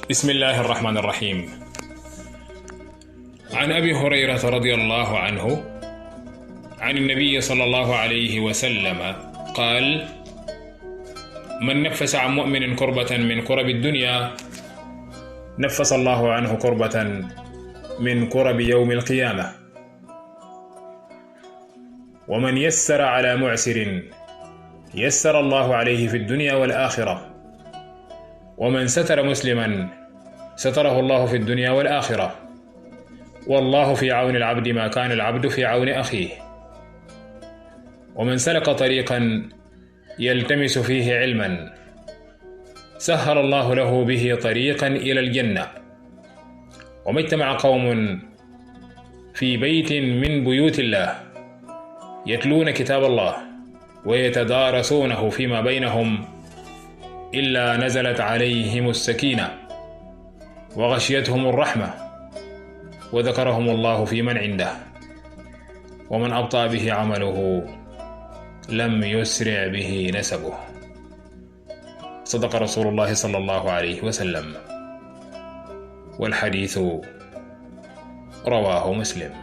بسم الله الرحمن الرحيم. عن أبي هريرة رضي الله عنه عن النبي صلى الله عليه وسلم قال: من نفس عن مؤمن كربة من كرب الدنيا نفس الله عنه كربة من كرب يوم القيامة. ومن يسر على معسر يسر الله عليه في الدنيا والآخرة. ومن ستر مسلما ستره الله في الدنيا والآخرة. والله في عون العبد ما كان العبد في عون أخيه. ومن سلك طريقا يلتمس فيه علما سهل الله له به طريقا إلى الجنة. وما اجتمع قوم في بيت من بيوت الله يتلون كتاب الله ويتدارسونه فيما بينهم إلا نزلت عليهم السكينة وغشيتهم الرحمة وذكرهم الله في من عنده. ومن أبطأ به عمله لم يسرع به نسبه. صدق رسول الله صلى الله عليه وسلم. والحديث رواه مسلم.